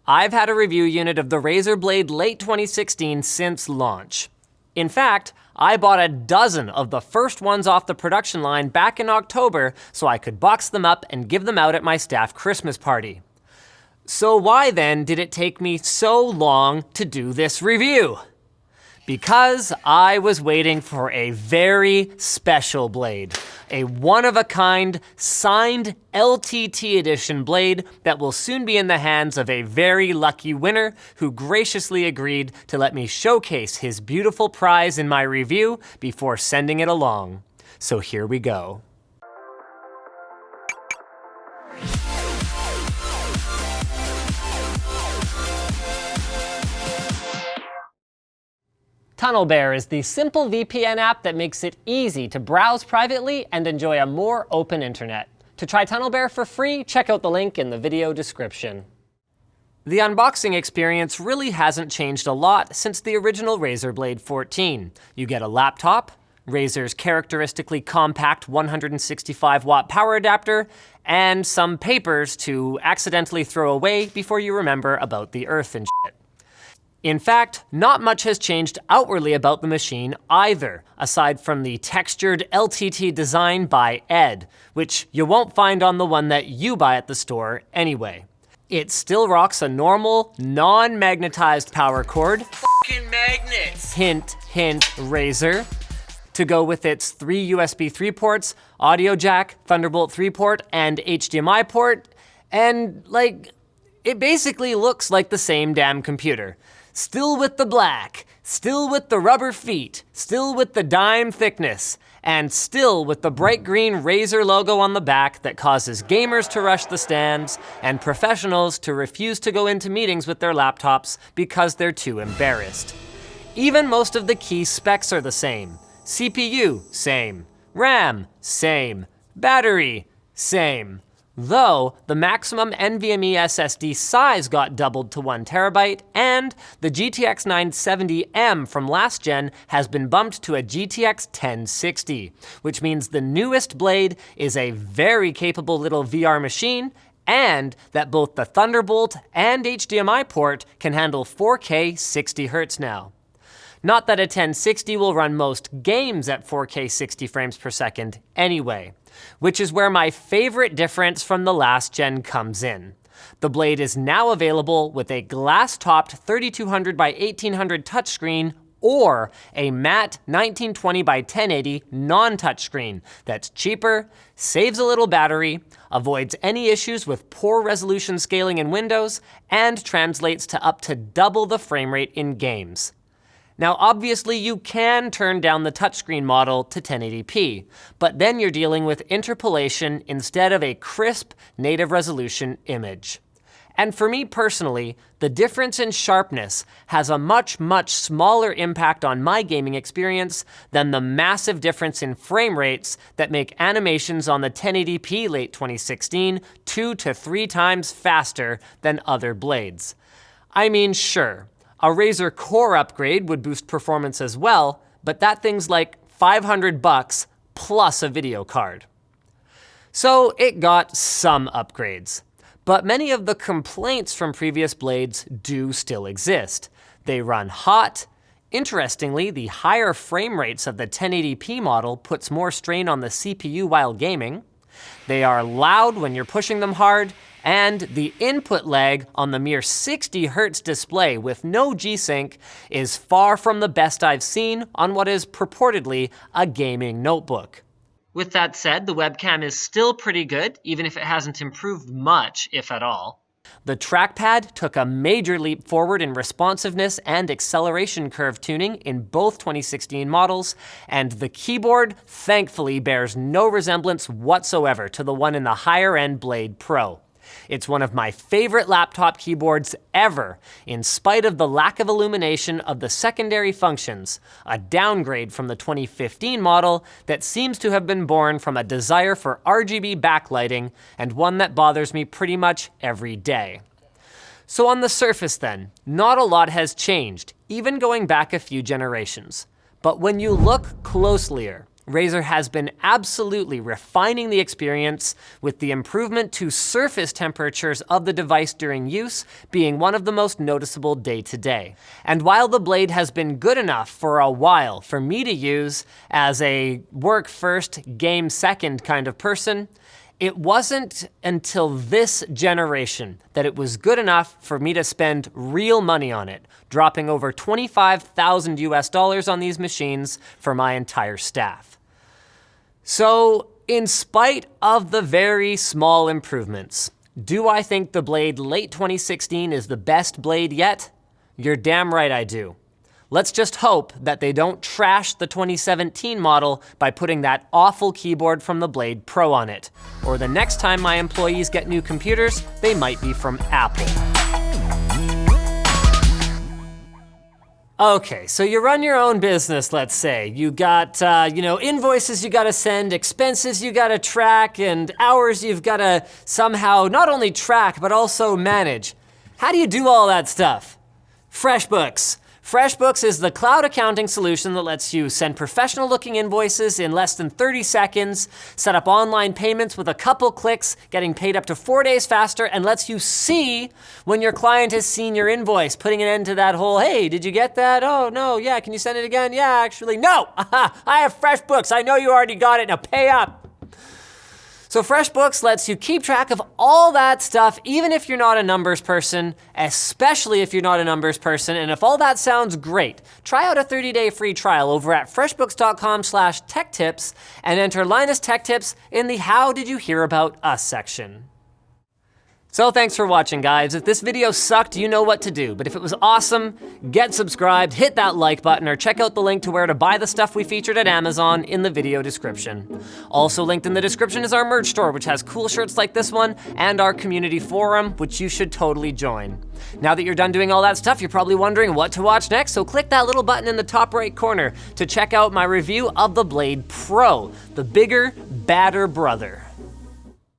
I've had a review unit of the Razer Blade Late 2016 since launch. In fact, I bought a dozen of the first ones off the production line back in October so I could box them up and give them out at my staff Christmas party. So why then did it take me so long to do this review? Because I was waiting for a very special blade, a one-of-a-kind signed LTT edition blade that will soon be in the hands of a very lucky winner who graciously agreed to let me showcase his beautiful prize in my review before sending it along. So here we go. TunnelBear is the simple VPN app that makes it easy to browse privately and enjoy a more open internet. To try TunnelBear for free, check out the link in the video description. The unboxing experience really hasn't changed a lot since the original Razer Blade 14. You get a laptop, Razer's characteristically compact 165-watt power adapter, and some papers to accidentally throw away before you remember about the Earth and shit. In fact, not much has changed outwardly about the machine either, aside from the textured LTT design by Ed, which you won't find on the one that you buy at the store anyway. It still rocks a normal, non-magnetized power cord, fucking magnets, hint, hint, Razer, to go with its 3 USB 3 ports, audio jack, Thunderbolt 3 port, and HDMI port, and it basically looks like the same damn computer. Still with the black, still with the rubber feet, still with the dime thickness, and still with the bright green Razer logo on the back that causes gamers to rush the stands and professionals to refuse to go into meetings with their laptops because they're too embarrassed. Even most of the key specs are the same. CPU, same. RAM, same. Battery, same. Though the maximum NVMe SSD size got doubled to 1 terabyte, and the GTX 970M from last gen has been bumped to a GTX 1060, which means the newest blade is a very capable little VR machine, and that both the Thunderbolt and HDMI port can handle 4K 60 Hz now. Not that a 1060 will run most games at 4K 60 frames per second anyway, which is where my favorite difference from the last gen comes in. The blade is now available with a glass-topped 3200 by 1800 touchscreen or a matte 1920 by 1080 non-touchscreen that's cheaper, saves a little battery, avoids any issues with poor resolution scaling in Windows, and translates to up to double the frame rate in games. Now, obviously, you can turn down the touchscreen model to 1080p, but then you're dealing with interpolation instead of a crisp, native resolution image. And for me personally, the difference in sharpness has a much, much smaller impact on my gaming experience than the massive difference in frame rates that make animations on the 1080p Late 2016 2 to 3 times faster than other blades. I mean, sure, a Razer Core upgrade would boost performance as well, but that thing's like $500 plus a video card. So it got some upgrades, but many of the complaints from previous blades do still exist. They run hot. Interestingly, the higher frame rates of the 1080p model puts more strain on the CPU while gaming. They are loud when you're pushing them hard, and the input lag on the mere 60 Hz display with no G-Sync is far from the best I've seen on what is purportedly a gaming notebook. With that said, the webcam is still pretty good, even if it hasn't improved much, if at all. The trackpad took a major leap forward in responsiveness and acceleration curve tuning in both 2016 models, and the keyboard thankfully bears no resemblance whatsoever to the one in the higher-end Blade Pro. It's one of my favorite laptop keyboards ever, in spite of the lack of illumination of the secondary functions, a downgrade from the 2015 model that seems to have been born from a desire for RGB backlighting, and one that bothers me pretty much every day. So on the surface then, not a lot has changed, even going back a few generations. But when you look closelier, Razer has been absolutely refining the experience, with the improvement to surface temperatures of the device during use being one of the most noticeable day to day. And while the Blade has been good enough for a while for me to use as a work first, game second kind of person, it wasn't until this generation that it was good enough for me to spend real money on it, dropping over 25,000 US dollars on these machines for my entire staff. So, in spite of the very small improvements, do I think the Blade Late 2016 is the best Blade yet? You're damn right I do. Let's just hope that they don't trash the 2017 model by putting that awful keyboard from the Blade Pro on it. Or the next time my employees get new computers, they might be from Apple. Okay, so you run your own business, let's say. You got, invoices you gotta send, expenses you gotta track, and hours you've gotta somehow not only track, but also manage. How do you do all that stuff? FreshBooks. FreshBooks is the cloud accounting solution that lets you send professional-looking invoices in less than 30 seconds, set up online payments with a couple clicks, getting paid up to 4 days faster, and lets you see when your client has seen your invoice, putting an end to that whole, hey, did you get that? Oh, no, yeah, can you send it again? Yeah, actually, no, I have FreshBooks. I know you already got it, now pay up. So FreshBooks lets you keep track of all that stuff, even if you're not a numbers person, especially if you're not a numbers person. And if all that sounds great, try out a 30-day free trial over at freshbooks.com/techtips and enter Linus Tech Tips in the How Did You Hear About Us section. So thanks for watching, guys. If this video sucked, you know what to do. But if it was awesome, get subscribed, hit that like button, or check out the link to where to buy the stuff we featured at Amazon in the video description. Also linked in the description is our merch store, which has cool shirts like this one, and our community forum, which you should totally join. Now that you're done doing all that stuff, you're probably wondering what to watch next, so click that little button in the top right corner to check out my review of the Blade Pro, the bigger, badder brother.